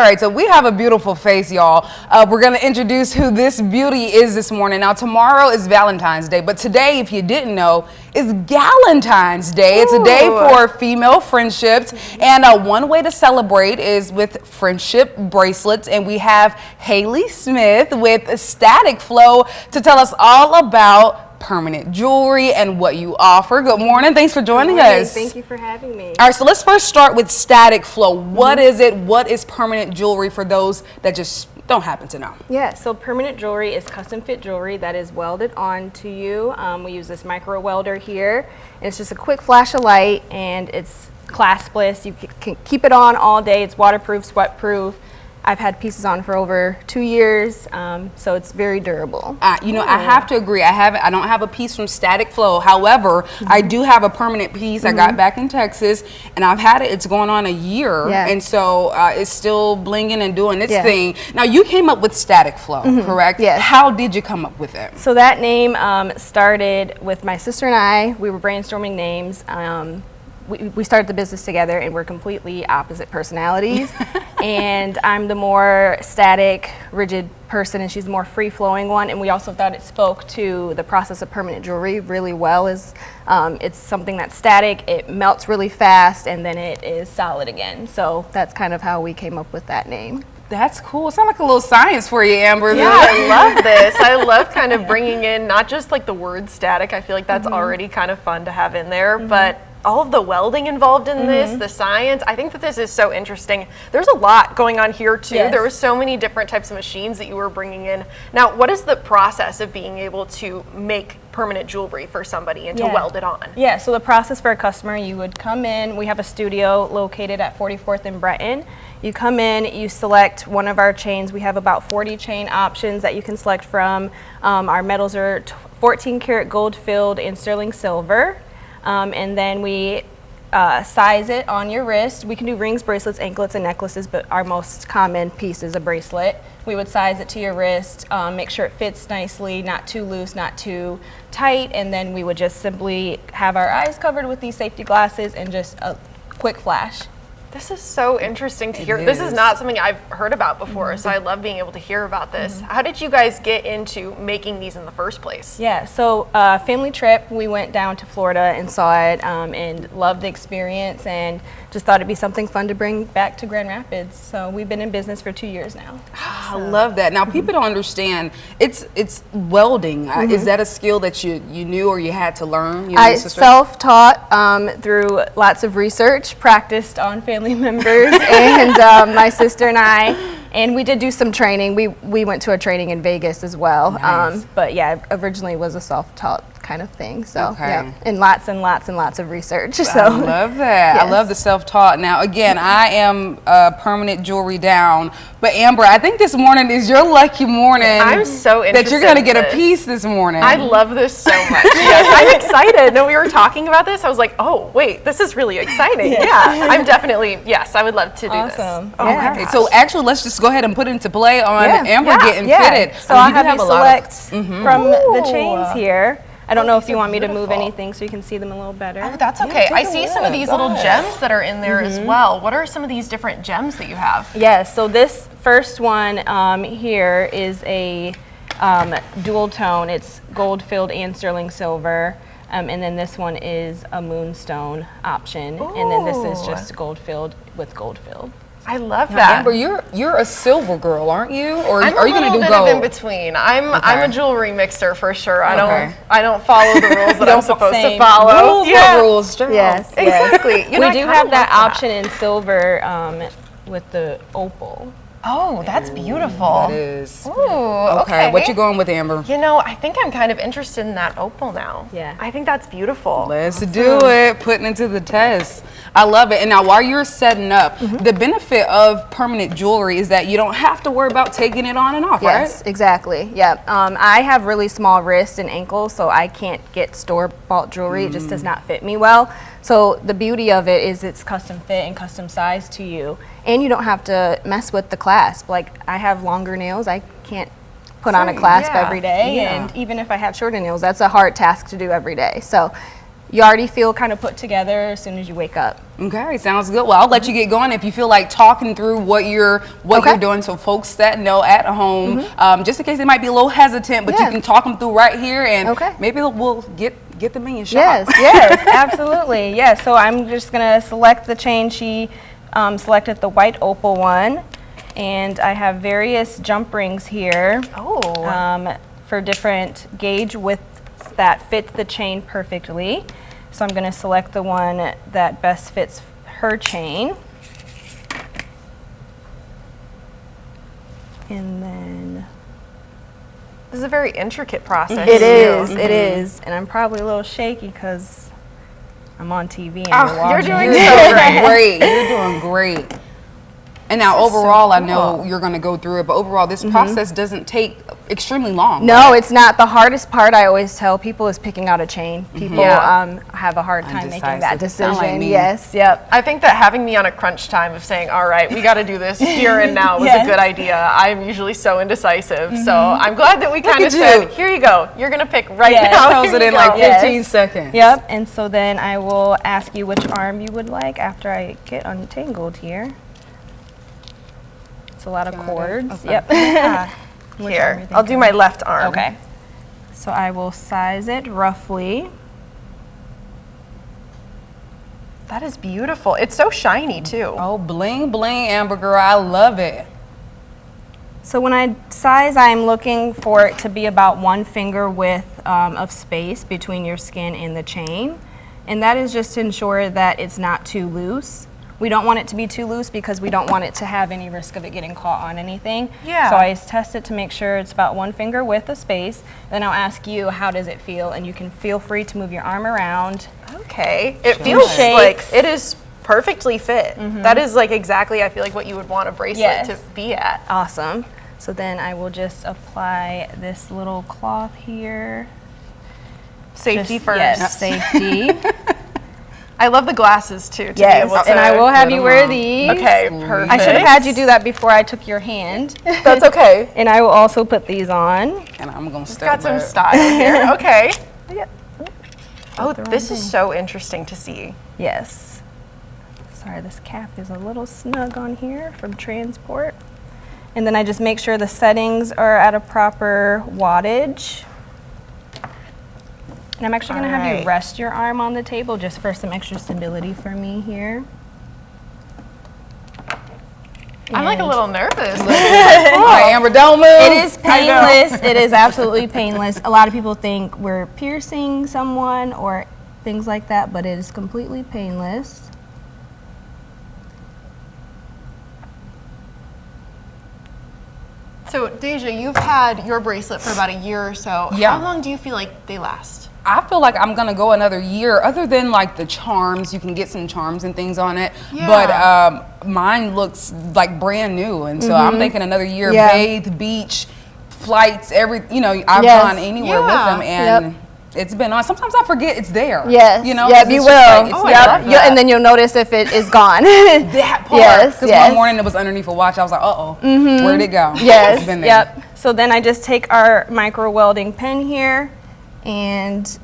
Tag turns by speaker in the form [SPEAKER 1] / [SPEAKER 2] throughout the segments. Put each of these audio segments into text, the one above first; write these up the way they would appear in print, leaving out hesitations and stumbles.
[SPEAKER 1] All right, so we have a beautiful face, y'all. We're going to introduce who this beauty is this morning. Now, tomorrow is Valentine's Day, but today, if you didn't know, is Galentine's Day. It's a day for female friendships, and one way to celebrate is with friendship bracelets, and we have Haley Smith with Static Flow to tell us all about permanent jewelry and what you offer. Good morning. Thanks for joining us.
[SPEAKER 2] Thank you for having me.
[SPEAKER 1] All right, so let's first start with Static Flow. What is it? What is permanent jewelry for those that just don't happen to know?
[SPEAKER 2] Yeah, so permanent jewelry is custom fit jewelry that is welded onto you. We use this micro welder here, and it's just a quick flash of light, and it's claspless. You can keep it on all day. It's waterproof, sweat proof. I've had pieces on for over 2 years, so it's very durable.
[SPEAKER 1] You know, I have to agree. I don't have a piece from Static Flow. However, I do have a permanent piece. I got back in Texas, and I've had it. It's going on a year, and so it's still blinging and doing its thing. Now, you came up with Static Flow, correct?
[SPEAKER 2] Yes.
[SPEAKER 1] How did you come up with it?
[SPEAKER 2] So that name started with my sister and I. We were brainstorming names. We started the business together, and we're completely opposite personalities. And I'm the more static, rigid person, and she's the more free-flowing one. And we also thought it spoke to the process of permanent jewelry really well. It's something that's static, it melts really fast, and then it is solid again. So that's kind of how we came up with that name.
[SPEAKER 1] That's cool. It sounds like a little science for you, Amber.
[SPEAKER 3] Yeah, I love this. I love kind of bringing in not just like the word static. I feel like that's already kind of fun to have in there, but all of the welding involved in this, the science. I think that this is so interesting. There's a lot going on here too.
[SPEAKER 2] Yes.
[SPEAKER 3] There were so many different types of machines that you were bringing in. Now, what is the process of being able to make permanent jewelry for somebody and to weld it on?
[SPEAKER 2] Yeah, so the process for a customer, you would come in. We have a studio located at 44th and Breton. You come in, you select one of our chains. We have about 40 chain options that you can select from. Our metals are 14 karat gold filled and sterling silver. And then we size it on your wrist. We can do rings, bracelets, anklets, and necklaces, but our most common piece is a bracelet. We would size it to your wrist, make sure it fits nicely, not too loose, not too tight, and then we would just simply have our eyes covered with these safety glasses and just a quick flash.
[SPEAKER 3] This is so interesting to hear. This is not something I've heard about before, so I love being able to hear about this. How did you guys get into making these in the first place?
[SPEAKER 2] Yeah, so family trip, we went down to Florida and saw it and loved the experience and just thought it'd be something fun to bring back to Grand Rapids. So we've been in business for 2 years now.
[SPEAKER 1] I love that. Now, people don't understand, it's welding. Is that a skill that you knew or you had to learn?
[SPEAKER 2] I self-taught through lots of research, practiced on family members and my sister and I, and we did do some training. We went to a training in Vegas as well.
[SPEAKER 1] Nice.
[SPEAKER 2] But yeah, originally was a self-taught kind of thing. So yeah, and lots of research. So
[SPEAKER 1] I love that.
[SPEAKER 2] Yes.
[SPEAKER 1] I love the self-taught. Now, again, I am permanent jewelry down, but Amber, I think this morning is your lucky morning.
[SPEAKER 3] I'm so interested
[SPEAKER 1] that you're going to get
[SPEAKER 3] in
[SPEAKER 1] a piece this morning.
[SPEAKER 3] I love this so much. Yes, I'm excited. No, we were talking about this. I was like, oh, wait, this is really exciting. Yeah, I'm definitely, yes, I would love to do
[SPEAKER 2] awesome.
[SPEAKER 3] this. Oh my
[SPEAKER 1] Okay,
[SPEAKER 3] gosh.
[SPEAKER 1] so actually, let's just go ahead and put it into play on Amber getting fitted.
[SPEAKER 2] So I'll have you select from the chains here. I don't know if you want me to move anything so you can see them a little better.
[SPEAKER 3] Oh, that's okay. I see some of these little gems that are in there as well. What are some of these different gems that you have?
[SPEAKER 2] Yes, so this first one here is a dual tone. It's gold filled and sterling silver. And then this one is a moonstone option.
[SPEAKER 3] Ooh.
[SPEAKER 2] And then this is just gold filled with gold filled.
[SPEAKER 3] I love that.
[SPEAKER 1] Amber, you're a silver girl, aren't you? Or
[SPEAKER 3] I'm
[SPEAKER 1] are you going to do gold?
[SPEAKER 3] in between. I'm a jewelry mixer for sure. I
[SPEAKER 1] Okay.
[SPEAKER 3] don't follow the rules that I'm supposed to follow.
[SPEAKER 1] Rules are rules, Gerald.
[SPEAKER 2] Yes,
[SPEAKER 3] Exactly. You know,
[SPEAKER 2] we do have that option in silver with the opal.
[SPEAKER 3] Oh, that's beautiful.
[SPEAKER 1] That is.
[SPEAKER 3] Ooh,
[SPEAKER 1] Okay, what you going with, Amber?
[SPEAKER 3] You know, I think I'm kind of interested in that opal now.
[SPEAKER 2] Yeah.
[SPEAKER 3] I think that's beautiful.
[SPEAKER 1] Let's do it. Putting it to the test. I love it. And now, while you're setting up, the benefit of permanent jewelry is that you don't have to worry about taking it on and off,
[SPEAKER 2] Yes,
[SPEAKER 1] right?
[SPEAKER 2] exactly. Yeah. I have really small wrists and ankles, so I can't get store-bought jewelry. It just does not fit me well. So the beauty of it is it's custom fit and custom size to you, and you don't have to mess with the clasp. Like, I have longer nails, I can't put on a clasp every day, and even if I had shorter nails, that's a hard task to do every day. So you already feel kind of put together as soon as you wake up.
[SPEAKER 1] Okay, sounds good. Well, I'll let you get going if you feel like talking through what you're doing, so folks that know at home, just in case they might be a little hesitant, but you can talk them through right here, and maybe we'll get them in your shop.
[SPEAKER 2] Yes, absolutely. Yes, so I'm just gonna select the chain. She selected the white opal one, and I have various jump rings here for different gauge widths that fit the chain perfectly. So I'm going to select the one that best fits her chain. And then
[SPEAKER 3] this is a very intricate process.
[SPEAKER 2] It is. And I'm probably a little shaky because I'm on TV and
[SPEAKER 3] you're doing
[SPEAKER 1] so great. You're doing great. And now overall, I know you're going to go through it, but overall this process doesn't take extremely long.
[SPEAKER 2] No, it's not. The hardest part, I always tell people, is picking out a chain. People have a hard time making that decision.
[SPEAKER 1] Like
[SPEAKER 2] yes, yep.
[SPEAKER 3] I think that having me on a crunch time of saying, all right, we got to do this here and now was a good idea. I'm usually so indecisive. So I'm glad that we kind of said, here you go. You're going to pick right now.
[SPEAKER 1] Tells it in like 15 seconds.
[SPEAKER 2] Yep. And so then I will ask you which arm you would like after I get untangled here. It's a lot of cords.
[SPEAKER 1] Okay.
[SPEAKER 2] Yep.
[SPEAKER 3] Here, I'll do my left arm.
[SPEAKER 2] Okay. So I will size it roughly.
[SPEAKER 3] That is beautiful. It's so shiny too.
[SPEAKER 1] Oh, bling bling, Amber girl, I love it.
[SPEAKER 2] So when I size, I'm looking for it to be about 1 finger width of space between your skin and the chain. And that is just to ensure that it's not too loose. We don't want it to be too loose because we don't want it to have any risk of it getting caught on anything.
[SPEAKER 3] Yeah.
[SPEAKER 2] So I test it to make sure it's about 1 finger width of space. Then I'll ask you, how does it feel? And you can feel free to move your arm around.
[SPEAKER 3] Okay. It feels like it is perfectly fit. That is like exactly, I feel like, what you would want a bracelet to be at.
[SPEAKER 2] Awesome. So then I will just apply this little cloth here.
[SPEAKER 3] Safety first.
[SPEAKER 2] Yes, safety.
[SPEAKER 3] I love the glasses too.
[SPEAKER 2] Yes, and I will have you wear these.
[SPEAKER 3] Okay, perfect.
[SPEAKER 2] I should have had you do that before I took your hand.
[SPEAKER 3] That's okay.
[SPEAKER 2] And I will also put these on.
[SPEAKER 1] And I'm going to step
[SPEAKER 3] got some
[SPEAKER 1] back.
[SPEAKER 3] style here. Okay.
[SPEAKER 2] Yeah.
[SPEAKER 3] Oh, this is so interesting to see.
[SPEAKER 2] Yes. Sorry, this cap is a little snug on here from transport. And then I just make sure the settings are at a proper wattage. And I'm actually going to have you rest your arm on the table just for some extra stability for me here.
[SPEAKER 3] I'm like a little nervous.
[SPEAKER 1] All right, Amber, don't move.
[SPEAKER 2] It is painless. It is absolutely painless. A lot of people think we're piercing someone or things like that, but it is completely painless.
[SPEAKER 3] So, Daija, you've had your bracelet for about a year or so.
[SPEAKER 1] Yeah.
[SPEAKER 3] How long do you feel like they last?
[SPEAKER 1] I feel like I'm gonna go another year, other than like the charms. You can get some charms and things on it, but mine looks like brand new, and so I'm thinking another year. Bathe, beach, flights, I've gone anywhere with them, and it's been on. Sometimes I forget it's there.
[SPEAKER 2] Yes.
[SPEAKER 1] You know.
[SPEAKER 2] Yep, you will.
[SPEAKER 1] Like,
[SPEAKER 2] and then you'll notice if it is gone.
[SPEAKER 1] That part.
[SPEAKER 2] Yes.
[SPEAKER 1] Because one morning it was underneath a watch. I was like, where'd it go?
[SPEAKER 2] Yes.
[SPEAKER 1] It's been there.
[SPEAKER 2] Yep. So then I just take our micro welding pen here and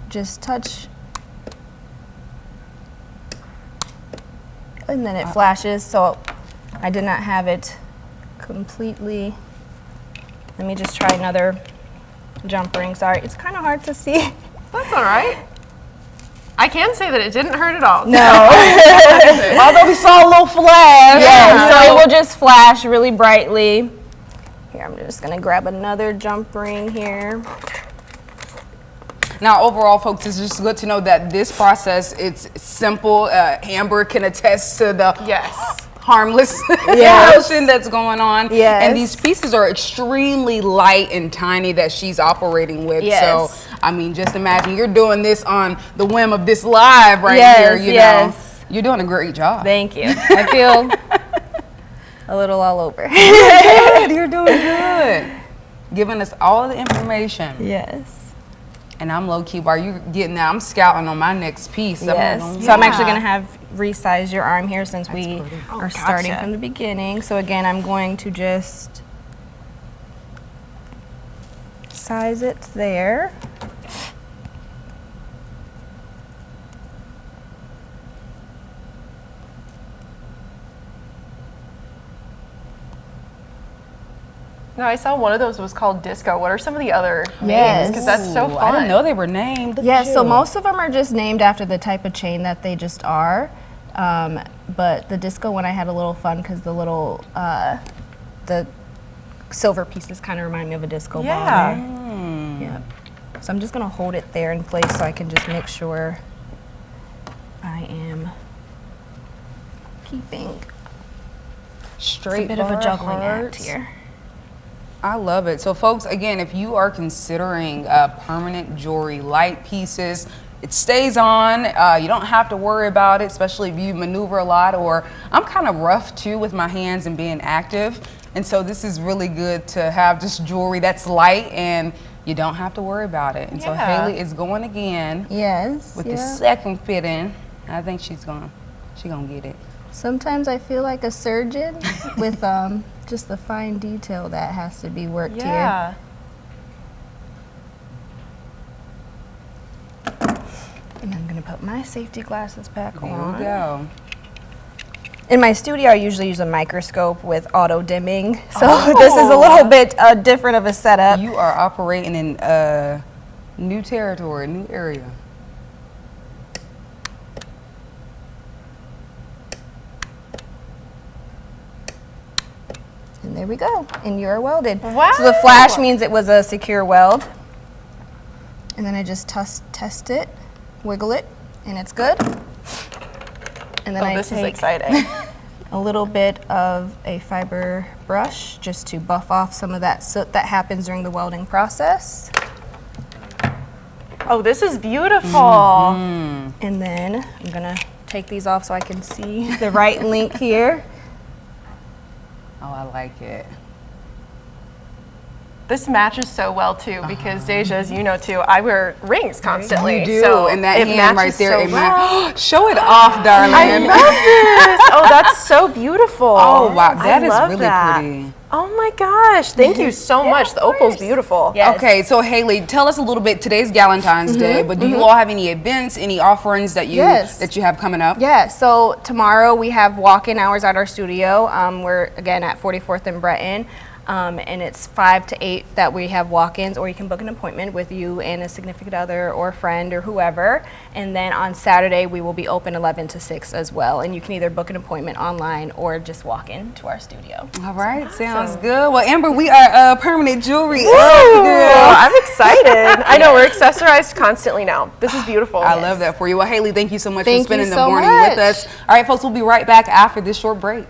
[SPEAKER 2] just touch. And then it flashes. So I did not have it completely. Let me just try another jump ring. Sorry, it's kind of hard to see.
[SPEAKER 3] That's all right. I can say that it didn't hurt at all.
[SPEAKER 2] No.
[SPEAKER 1] Although we saw a little flash.
[SPEAKER 2] Yeah, so it will just flash really brightly. Here, I'm just gonna grab another jump ring here.
[SPEAKER 1] Now, overall, folks, it's just good to know that this process, it's simple. Amber can attest to the harmless motion that's going on.
[SPEAKER 2] Yes.
[SPEAKER 1] And these pieces are extremely light and tiny that she's operating with.
[SPEAKER 2] Yes.
[SPEAKER 1] So, I mean, just imagine you're doing this on the whim of this live right here, you know. You're doing a great job.
[SPEAKER 2] Thank you. I feel a little all over.
[SPEAKER 1] You're doing good. Giving us all the information.
[SPEAKER 2] Yes.
[SPEAKER 1] And I'm low key while you getting that. I'm scouting on my next piece.
[SPEAKER 2] Yes. So I'm actually going to resize your arm here since we are starting from the beginning. So again, I'm going to just size it there.
[SPEAKER 3] No, I saw one of those was called Disco. What are some of the other names?
[SPEAKER 2] Yes.
[SPEAKER 3] Because that's so
[SPEAKER 1] Ooh,
[SPEAKER 3] fun.
[SPEAKER 1] I didn't know they were named. Look
[SPEAKER 2] Yeah,
[SPEAKER 1] at
[SPEAKER 2] so
[SPEAKER 1] you.
[SPEAKER 2] most of them are just named after the type of chain that they just are. But the disco one I had a little fun because the little, the silver pieces kind of remind me of a disco
[SPEAKER 3] Yeah.
[SPEAKER 2] ball. Yeah. So I'm just gonna hold it there in place so I can just make sure I am keeping
[SPEAKER 1] Straight
[SPEAKER 2] a bit of a
[SPEAKER 1] bar
[SPEAKER 2] juggling act
[SPEAKER 1] hearts.
[SPEAKER 2] here.
[SPEAKER 1] I love it. So folks, again, if you are considering permanent jewelry, light pieces, it stays on. You don't have to worry about it, especially if you maneuver a lot, or I'm kind of rough too with my hands and being active. And so this is really good to have just jewelry that's light and you don't have to worry about it. And so
[SPEAKER 3] Yeah.
[SPEAKER 1] Haley is going again
[SPEAKER 2] Yes.
[SPEAKER 1] with
[SPEAKER 2] yeah.
[SPEAKER 1] the second fitting. I think she's gonna get it.
[SPEAKER 2] Sometimes I feel like a surgeon with just the fine detail that has to be worked here.
[SPEAKER 3] Yeah.
[SPEAKER 2] And I'm gonna put my safety glasses back
[SPEAKER 1] There
[SPEAKER 2] on.
[SPEAKER 1] we go.
[SPEAKER 2] In my studio, I usually use a microscope with auto dimming, so this is a little bit different of a setup.
[SPEAKER 1] You are operating in new territory, new area.
[SPEAKER 2] And there we go, and you're welded.
[SPEAKER 3] Wow.
[SPEAKER 2] So the flash means it was a secure weld. And then I just test it, wiggle it, and it's good. And then
[SPEAKER 3] Oh,
[SPEAKER 2] I
[SPEAKER 3] this is
[SPEAKER 2] take
[SPEAKER 3] exciting.
[SPEAKER 2] a little bit of a fiber brush just to buff off some of that soot that happens during the welding process.
[SPEAKER 3] Oh, this is beautiful.
[SPEAKER 2] And then I'm gonna take these off so I can see the right link here.
[SPEAKER 1] Oh, I like it.
[SPEAKER 3] This matches so well too because Daija, as you know too, I wear rings constantly.
[SPEAKER 1] You do,
[SPEAKER 3] so
[SPEAKER 1] and that
[SPEAKER 3] it
[SPEAKER 1] hand right
[SPEAKER 3] matches
[SPEAKER 1] there,
[SPEAKER 3] so
[SPEAKER 1] it
[SPEAKER 3] well.
[SPEAKER 1] show it off, darling.
[SPEAKER 3] I love this. Oh, that's so beautiful.
[SPEAKER 1] Oh, wow,
[SPEAKER 3] I
[SPEAKER 1] that is
[SPEAKER 3] love
[SPEAKER 1] really
[SPEAKER 3] that.
[SPEAKER 1] pretty.
[SPEAKER 3] Oh my gosh, thank you so much. The opal's beautiful.
[SPEAKER 2] Yes.
[SPEAKER 1] Okay, so Haley, tell us a little bit. Today's Valentine's Day, but do you all have any events, any offerings that you
[SPEAKER 2] Yes.
[SPEAKER 1] that you have coming up?
[SPEAKER 2] Yeah, so tomorrow we have walk-in hours at our studio. We're again at 44th and Breton. And it's 5 to 8 that we have walk-ins, or you can book an appointment with you and a significant other or friend or whoever. And then on Saturday we will be open 11 to 6 as well. And you can either book an appointment online or just walk in to our studio.
[SPEAKER 1] All right, sounds good. Well, Amber, we are permanent jewelry.
[SPEAKER 3] Oh, I'm excited. I know we're accessorized constantly now. This is beautiful.
[SPEAKER 1] I love that for you. Well, Haley, thank you so much
[SPEAKER 2] Thank
[SPEAKER 1] for spending
[SPEAKER 2] you
[SPEAKER 1] the
[SPEAKER 2] so
[SPEAKER 1] morning
[SPEAKER 2] much.
[SPEAKER 1] with us. All right, folks, we'll be right back after this short break.